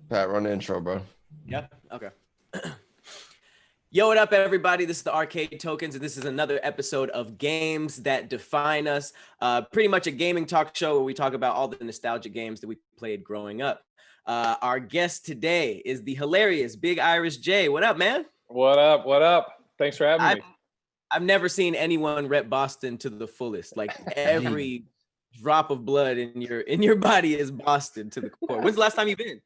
Pat, run the intro, bro. Yep. Okay. Yo, what up, everybody? This is the Arcade Tokens, and this is another episode of Games That Define Us. Pretty much a gaming talk show where we talk about all the nostalgic games that we played growing up. Our guest today is the hilarious Big Irish J. What up, man? What up? What up? Thanks for having me. I've never seen anyone rep Boston to the fullest. Like every drop of blood in your body is Boston to the core. When's the last time you've been?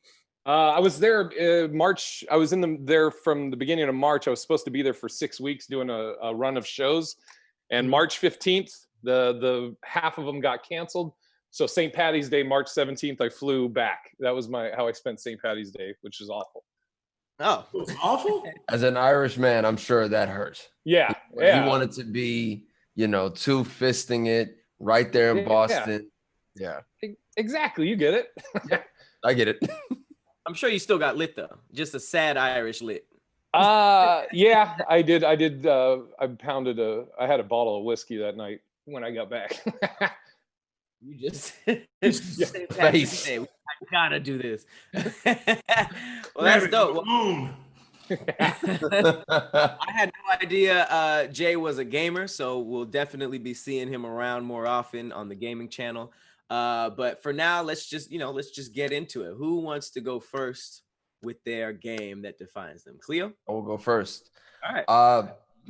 I was there March. I was there from the beginning of March. I was supposed to be there for 6 weeks doing a run of shows, and March 15th, the half of them got canceled. So St. Patty's Day, March 17th, I flew back. That was how I spent St. Patty's Day, which is awful. Oh, it was awful. As an Irish man, I'm sure that hurts. Yeah, You wanted to be, two fisting it right there in Boston. Yeah. Exactly. You get it. Yeah, I get it. I'm sure you still got lit though. Just a sad Irish lit. Yeah, I did. I had a bottle of whiskey that night when I got back. You just Face. I gotta do this. Well, that's dope. I had no idea Jay was a gamer, so we'll definitely be seeing him around more often on the gaming channel. But for now, let's just get into it. Who wants to go first with their game that defines them? Khleo? I will go first. All right.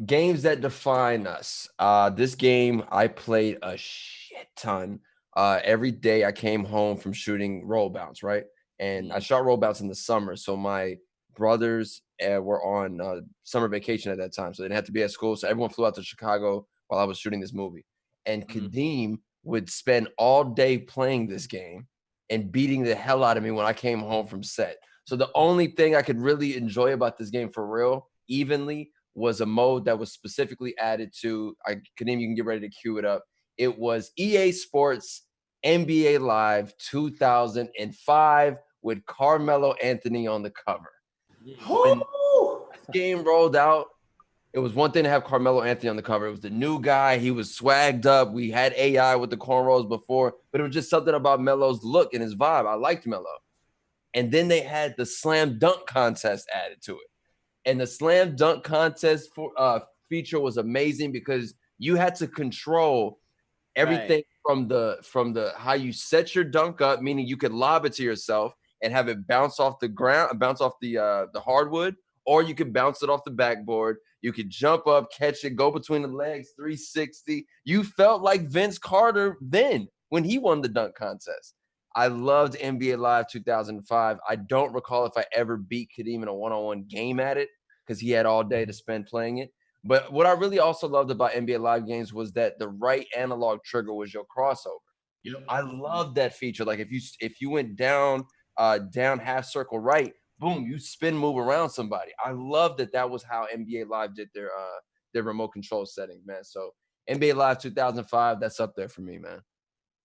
Games that define us. This game I played a shit ton. Every day I came home from shooting roll bounce, right? And I shot roll bounce in the summer. So my brothers were on summer vacation at that time. So they didn't have to be at school. So everyone flew out to Chicago while I was shooting this movie. And Khadeem would spend all day playing this game and beating the hell out of me when I came home from set. So the only thing I could really enjoy about this game for real, evenly, was a mode that was specifically added to, Khadeem, you can get ready to cue it up. It was EA Sports NBA Live 2005 with Carmelo Anthony on the cover. When this game rolled out, it was one thing to have Carmelo Anthony on the cover. It was the new guy. He was swagged up. We had AI with the cornrows before, but it was just something about Melo's look and his vibe. I liked Melo. And then they had the slam dunk contest added to it. And the slam dunk contest feature was amazing because you had to control everything from the how you set your dunk up, meaning you could lob it to yourself and have it bounce off the ground, bounce off the hardwood, or you could bounce it off the backboard. You could jump up, catch it, go between the legs, 360. You felt like Vince Carter then when he won the dunk contest. I loved NBA Live 2005. I don't recall if I ever beat Khadeem in a one-on-one game at it because he had all day to spend playing it. But what I really also loved about NBA Live games was that the right analog trigger was your crossover. Yep. I loved that feature. Like if you went down half circle right, boom, you spin move around somebody. I love that was how NBA Live did their remote control setting, man. So NBA Live 2005, that's up there for me, man.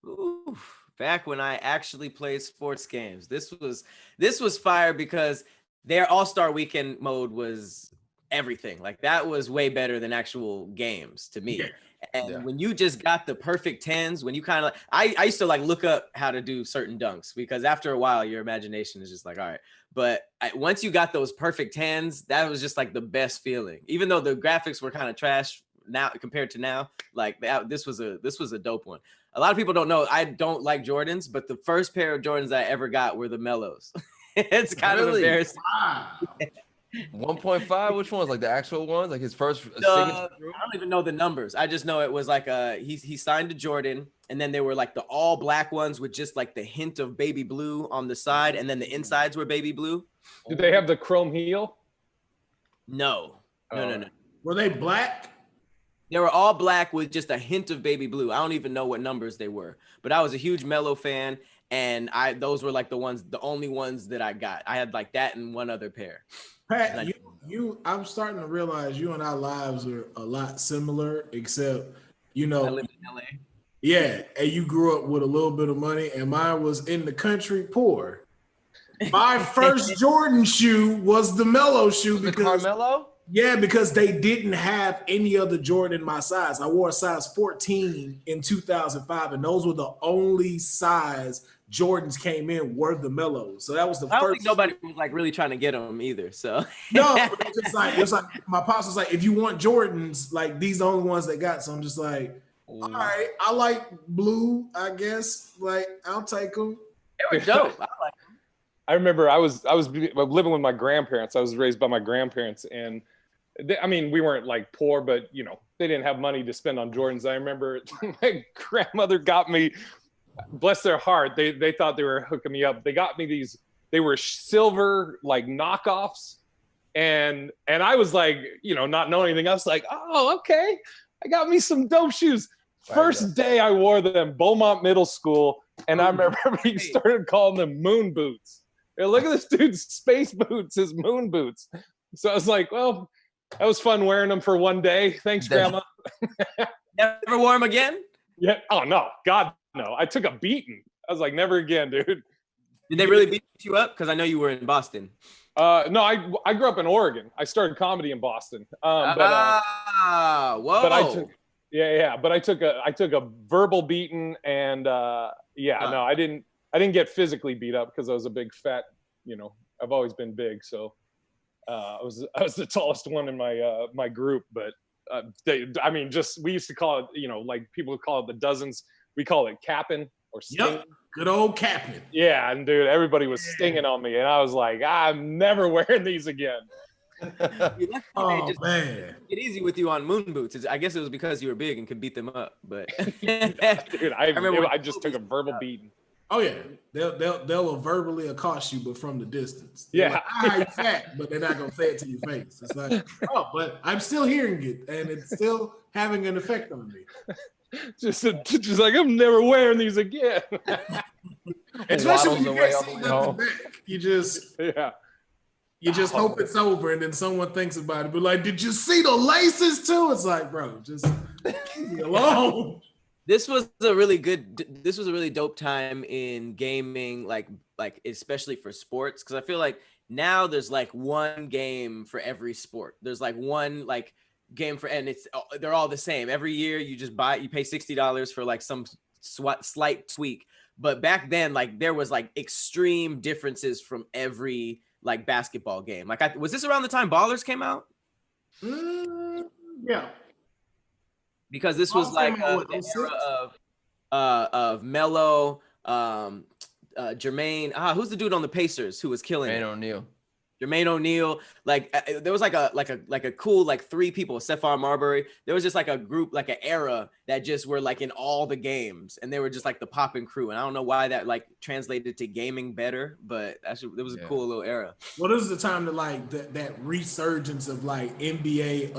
Oof. Back when I actually played sports games. This was fire because their All-Star Weekend mode was everything. Like that was way better than actual games to me. Yeah. And when you just got the perfect tens, when you kind of I used to like look up how to do certain dunks because after a while your imagination is just like, all right. But once you got those perfect tens, that was just like the best feeling. Even though the graphics were kind of trash now compared to now, like this was a dope one. A lot of people don't know I don't like Jordans, but the first pair of Jordans I ever got were the Mellows. It's kind of embarrassing. Wow. 1.5, which ones? Like the actual ones? Like his first signature? I don't even know the numbers. I just know it was like he signed to Jordan, and then they were like the all black ones with just like the hint of baby blue on the side, and then the insides were baby blue. Did they have the chrome heel? No. Were they black? They were all black with just a hint of baby blue. I don't even know what numbers they were, but I was a huge Melo fan, and those were like the only ones that I got. I had like that and one other pair. Pat, I'm starting to realize you and our lives are a lot similar, except I live in LA. Yeah, and you grew up with a little bit of money, and mine was in the country poor. My first Jordan shoe was the Melo shoe because Carmelo? Yeah, because they didn't have any other Jordan in my size. I wore a size 14 in 2005, and those were the only size Jordans came in were the Melos. So that was the I don't first. think nobody was like really trying to get them either. So No, it's like my pops was like, if you want Jordans, like these are the only ones they got. So I'm just like, all right, I like blue, I guess. Like I'll take them. they were dope. I like them. I remember I was living with my grandparents. I was raised by my grandparents, and I mean, we weren't like poor, but you know, they didn't have money to spend on Jordans. I remember my grandmother got me, bless their heart, they thought they were hooking me up. They got me these, they were silver like knockoffs. And I was like, you know, not knowing anything. I was like, oh, okay. I got me some dope shoes. First day I wore them, Beaumont Middle School. And I remember he started calling them moon boots. Hey, look at this dude's space boots, his moon boots. So I was like, well, that was fun wearing them for one day. Thanks, Grandma. Never wore them again? Yeah. Oh, no. God, no. I took a beating. I was like, never again, dude. Did they really beat you up? Because I know you were in Boston. No, I grew up in Oregon. I started comedy in Boston. Whoa. But I took a verbal beating, and no, I didn't get physically beat up because I was a big fat, you know, I've always been big, so I was the tallest one in my group. But we used to call it, you know, like people would call it the dozens. We call it capping or stinging. Yep. Good old capping. Yeah, and dude, everybody was stinging on me, and I was like, I'm never wearing these again. Oh man, get easy with you on moon boots. I guess it was because you were big and could beat them up. But dude, I just took a verbal beating. Oh yeah, they'll verbally accost you, but from the distance. Yeah, like, you fat, but they're not gonna say it to your face. It's like, oh, but I'm still hearing it, and it's still having an effect on me. Just like, I'm never wearing these again. Especially when you can't see nothing back. You just hope it's over, and then someone thinks about it. But like, did you see the laces too? It's like, bro, just leave me alone. This was a really dope time in gaming, like especially for sports, because I feel like now there's like one game for every sport. There's like one like game for, and they're all the same. Every year you pay $60 for like some slight tweak. But back then, like there was like extreme differences from every like basketball game. Like was this around the time Ballers came out? Yeah. Because this was like the era of Melo, Jermaine. Who's the dude on the Pacers who was killing it? Jermaine O'Neal. Like there was like a cool like three people, Stephon Marbury. There was just like a group, like an era that just were like in all the games, and they were just like the popping crew. And I don't know why that like translated to gaming better, but it was a cool little era. Well, this is the time that like that resurgence of like NBA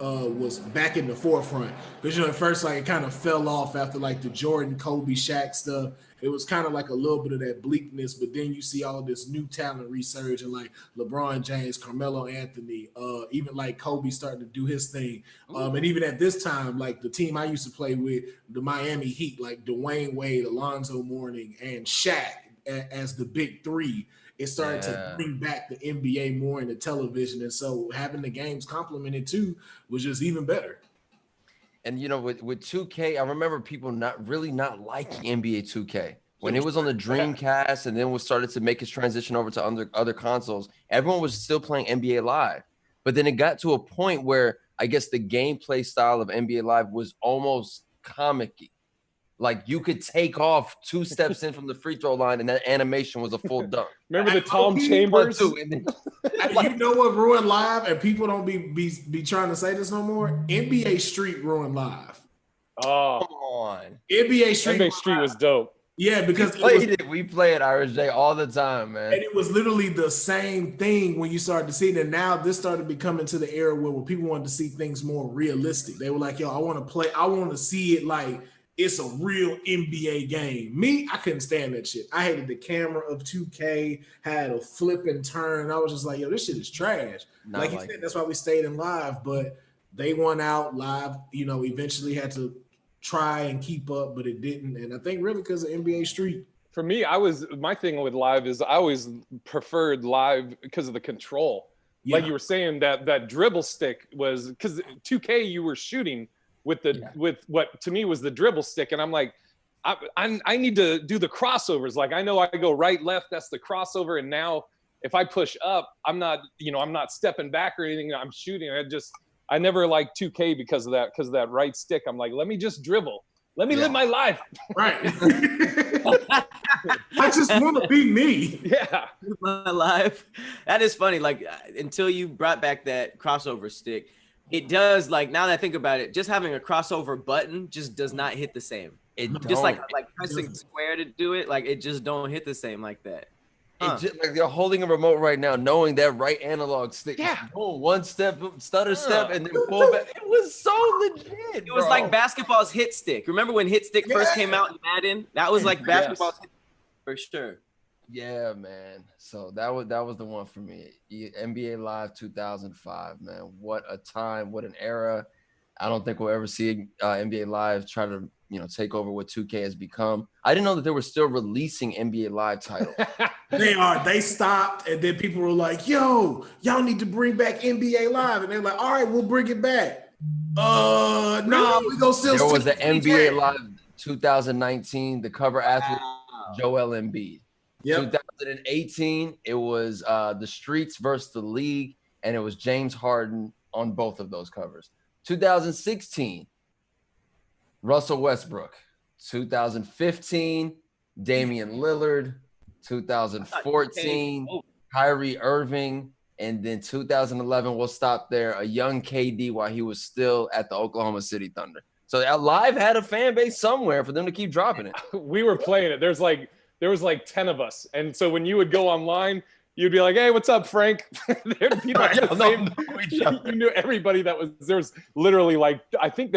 was back in the forefront, because you know at first like it kind of fell off after like the Jordan, Kobe, Shaq stuff. It was kind of like a little bit of that bleakness, but then you see all this new talent resurge, and like LeBron James, Carmelo Anthony, even like Kobe starting to do his thing. And even at this time, like the team I used to play with, the Miami Heat, like Dwayne Wade, Alonzo Mourning, and Shaq as the big three, it started to bring back the NBA more into television. And so having the games complemented too was just even better. And you know, with 2K, I remember people not liking NBA 2K when it was on the Dreamcast, and then we started to make its transition over to other consoles. Everyone was still playing NBA Live, but then it got to a point where I guess the gameplay style of NBA Live was almost comic-y. Like you could take off 2 steps in from the free throw line, and that animation was a full dunk. Remember the Tom Chambers? You know what ruined Live, and people don't be trying to say this no more? NBA Street ruined Live. Oh, come on! NBA Street was dope. Yeah, because we play it, Irish J, all the time, man. And it was literally the same thing when you started to see it. And now this started becoming to the era where people wanted to see things more realistic. They were like, yo, I want to see it like it's a real NBA game. Me, I couldn't stand that shit. I hated the camera of 2K, had a flip and turn. I was just like, yo, this shit is trash. Like you said, that's why we stayed in Live, but they won out. Live, you know, eventually had to try and keep up, but it didn't. And I think really because of NBA Street. For me, my thing with Live is I always preferred Live because of the control. Yeah. Like you were saying, that dribble stick was, because 2K you were shooting with with what to me was the dribble stick, and I'm like, I need to do the crossovers. Like I know I go right, left, that's the crossover. And now if I push up, I'm not stepping back or anything. I'm shooting. I never liked 2K because of that right stick. I'm like, let me just dribble. Let me live my life. Right. I just want to be me. Yeah. My life. That is funny. Like until you brought back that crossover stick, it does, like now that I think about it, just having a crossover button just does not hit the same. Just like pressing square to do it, like it just don't hit the same like that. It's just like they're holding a remote right now, knowing that right analog stick. Yeah. Boom, one step, stutter step, and then pull back. It was so legit. It was like basketball's hit stick. Remember when hit stick first came out in Madden? That was like basketball's hit for sure. Yeah, man. So that was the one for me. NBA Live 2005, man. What a time! What an era! I don't think we'll ever see NBA Live try to take over what 2K has become. I didn't know that they were still releasing NBA Live titles. They stopped, and then people were like, "Yo, y'all need to bring back NBA Live," and they're like, "All right, we'll bring it back." No, we go still. There was the NBA Live 2019. The cover athlete, Joel Embiid. Yep. 2018, it was the Streets versus the League, and it was James Harden on both of those covers. 2016, Russell Westbrook. 2015, Damian Lillard. 2014, Kyrie Irving. And then 2011, we'll stop there, a young KD while he was still at the Oklahoma City Thunder. So Live had a fan base somewhere for them to keep dropping it. We were playing it. There was like 10 of us. And so when you would go online, you'd be like, "Hey, what's up, Frank?" You knew everybody that was there. Was literally like, I think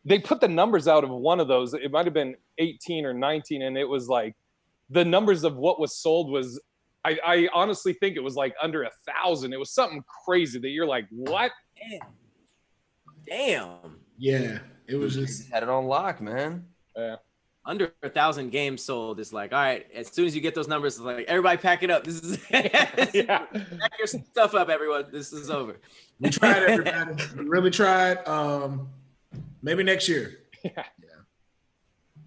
they put the numbers out of one of those. It might have been 18 or 19. And it was like the numbers of what was sold was, I honestly think it was like under 1,000. It was something crazy that you're like, what? Damn. Yeah. It was just had it on lock, man. Yeah. Under 1,000 games sold. It's like, all right, as soon as you get those numbers, it's like, everybody pack it up. This is pack your stuff up, everyone. This is over. We tried, everybody. We really tried. Maybe next year. Yeah.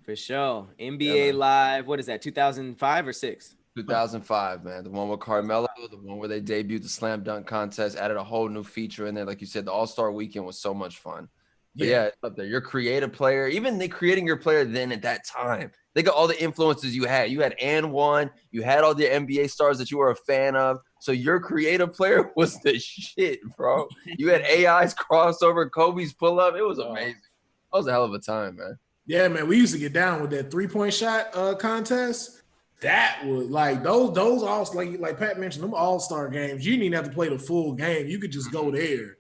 For sure. NBA Live, what is that, 2005 or 6? 2005, man. The one with Carmelo, the one where they debuted the slam dunk contest, added a whole new feature in there. Like you said, the All-Star Weekend was so much fun. But yeah, it's up there. Your creative player, even they creating your player then at that time. Think of all the influences you had. You had One. You had all the NBA stars that you were a fan of. So your creative player was the shit, bro. You had AI's crossover, Kobe's pull-up. It was amazing. That was a hell of a time, man. Yeah, man. We used to get down with that three-point shot contest. That was like those all like Pat mentioned, them all-star games. You didn't even have to play the full game. You could just go there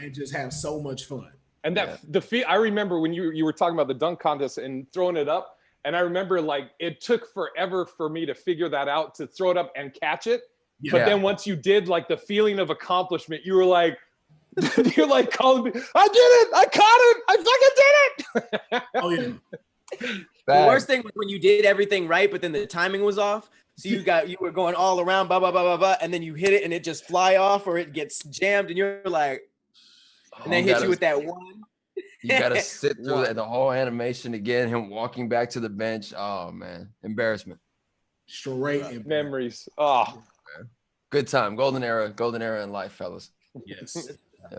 and just have so much fun. And I remember when you were talking about the dunk contest and throwing it up, and I remember like it took forever for me to figure that out, to throw it up and catch it. Yeah. But then once you did, like the feeling of accomplishment, you were like, you're like calling me, "I did it! I caught it! I fucking did it!" Oh yeah. The worst thing was when you did everything right, but then the timing was off. So you were going all around, blah blah blah blah blah, and then you hit it and it just fly off or it gets jammed, and you're like. And they hit you with that one. You got to sit through the whole animation again, him walking back to the bench. Oh, man. Embarrassment. Straight memories. Oh, man. Good time. Golden era in life, fellas. Yes. Yeah.